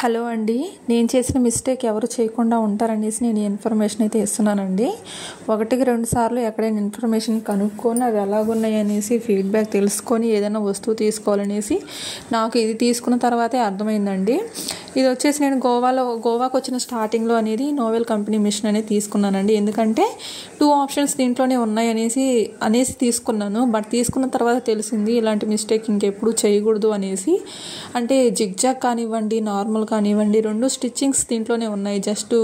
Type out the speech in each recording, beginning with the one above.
Hello అండి, నేను చేసిన మిస్టేక్ ఎవరు చేయకుండా ఉంటారనేసి నేను ఇన్ఫర్మేషన్ అయితే ఇస్తున్నానండి. 1-2 సార్లు ఎక్కడైనా ఇన్ఫర్మేషన్ కనుక్కొని అవి ఎలాగున్నాయి అనేసి ఫీడ్బ్యాక్ తెలుసుకొని ఏదైనా వస్తువు తీసుకోవాలనేసి నాకు ఇది తీసుకున్న తర్వాతే అర్థమైందండి. ఇది వచ్చేసి నేను గోవాకు వచ్చిన స్టార్టింగ్లో అనేది నోవెల్ కంపెనీ మిషన్ అనేది తీసుకున్నానండి. ఎందుకంటే 2 ఆప్షన్స్ దీంట్లోనే ఉన్నాయి అనేసి తీసుకున్నాను. బట్ తీసుకున్న తర్వాత తెలిసింది ఇలాంటి మిస్టేక్ ఇంకెప్పుడు చేయకూడదు అనేసి. అంటే జిగ్జాగ్ కానివ్వండి, నార్మల్ కానివ్వండి, 2 స్టిచ్చింగ్స్ దీంట్లోనే ఉన్నాయి. జస్ట్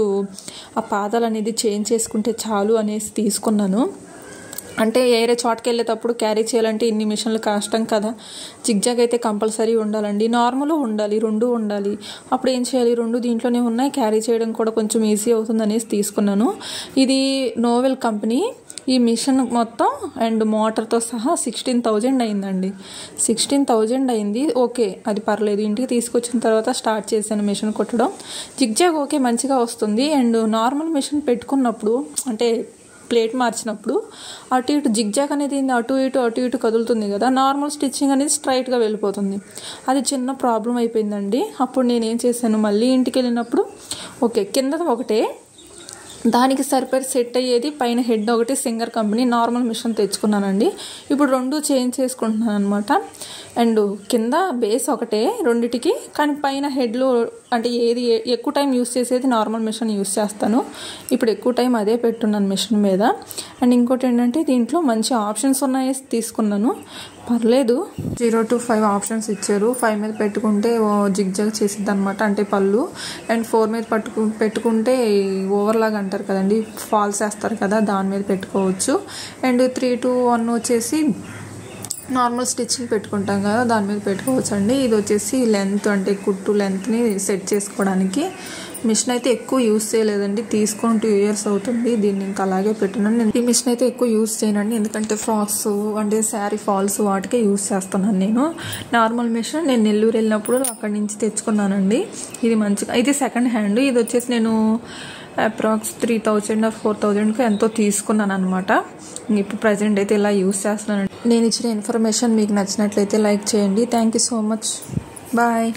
ఆ పాదాలు అనేది చేంజ్ చేసుకుంటే చాలు అనేసి తీసుకున్నాను. అంటే వేరే చోటుకి వెళ్ళేటప్పుడు క్యారీ చేయాలంటే ఇన్ని మిషన్లు కష్టం కదా. జిగ్జాగ్ అయితే కంపల్సరీ ఉండాలండి, నార్మల్ ఉండాలి, 2 ఉండాలి. అప్పుడు ఏం చేయాలి, 2 దీంట్లోనే ఉన్నాయి, క్యారీ చేయడం కూడా కొంచెం ఈజీ అవుతుంది అనేసి తీసుకున్నాను. ఇది నోవెల్ కంపెనీ. ఈ మిషన్ మొత్తం అండ్ మోటార్తో సహా 16,000 అయిందండి. 16,000 అయింది. ఓకే, అది పర్లేదు. ఇంటికి తీసుకొచ్చిన తర్వాత స్టార్ట్ చేశాను మిషన్ కుట్టడం. జిగ్జాగ్ ఓకే మంచిగా వస్తుంది. అండ్ నార్మల్ మిషన్ పెట్టుకున్నప్పుడు అంటే ప్లేట్ మార్చినప్పుడు అటు ఇటు జిగ్జాగ్ అనేది అటు ఇటు కదులుతుంది కదా. నార్మల్ స్టిచ్చింగ్ అనేది స్ట్రైట్గా వెళ్ళిపోతుంది. అది చిన్న ప్రాబ్లం అయిపోయిందండి. అప్పుడు నేనేం చేశాను, మళ్ళీ ఇంటికి వెళ్ళినప్పుడు ఓకే కింద ఒకటే దానికి సరిపడి సెట్ అయ్యేది, పైన హెడ్ ఒకటి సింగర్ కంపెనీ నార్మల్ మిషన్ తెచ్చుకున్నానండి. ఇప్పుడు 2 చేంజ్ చేసుకుంటున్నాను అనమాట. అండ్ కింద బేస్ ఒకటే రెండిటికి, కానీ పైన హెడ్లు అంటే ఏది ఎక్కువ టైం యూస్ చేసేది నార్మల్ మిషన్ యూస్ చేస్తాను. ఇప్పుడు ఎక్కువ టైం అదే పెట్టున్నాను మిషన్ మీద. అండ్ ఇంకోటి ఏంటంటే దీంట్లో మంచి ఆప్షన్స్ ఉన్నాయి తీసుకున్నాను. పర్లేదు, 0 to 5 ఆప్షన్స్ ఇచ్చారు. 5 మీద పెట్టుకుంటే జిగ్జాగ్ చేసిద్ది అనమాట, అంటే పళ్ళు. అండ్ 4 మీద పెట్టుకుంటే ఓవర్లాగ్ అంటారు కదండి, ఫాల్స్ వేస్తారు కదా, దాని మీద పెట్టుకోవచ్చు. అండ్ 3 to 1 వచ్చేసి నార్మల్ స్టిచ్చింగ్ పెట్టుకుంటాం కదా, దాని మీద పెట్టుకోవచ్చు అండి. ఇది వచ్చేసి లెంత్, అంటే కుట్టు లెంత్ని సెట్ చేసుకోవడానికి. మిషన్ అయితే ఎక్కువ యూస్ చేయలేదండి, తీసుకొని 2 years అవుతుంది. దీన్ని ఇంకా అలాగే పెట్టున్నాను. నేను ఈ మిషన్ అయితే ఎక్కువ యూస్ చేయనండి, ఎందుకంటే ఫ్రాక్స్ అంటే శారీ ఫాల్స్ వాటికే యూస్ చేస్తున్నాను నేను. నార్మల్ మిషన్ నేను నెల్లూరు వెళ్ళినప్పుడు అక్కడి నుంచి తెచ్చుకున్నానండి. ఇది మంచిగా, ఇది సెకండ్ హ్యాండ్. ఇది వచ్చేసి నేను అప్రాక్స్ 3,000 or 4,000కి ఎంతో తీసుకున్నాను అనమాట. ఇప్పుడు ప్రజెంట్ అయితే ఇలా యూస్ చేస్తున్నాను. నేను ఇచ్చిన ఇన్ఫర్మేషన్ మీకు నచ్చినట్లయితే లైక్ చేయండి. Thank you so much. Bye.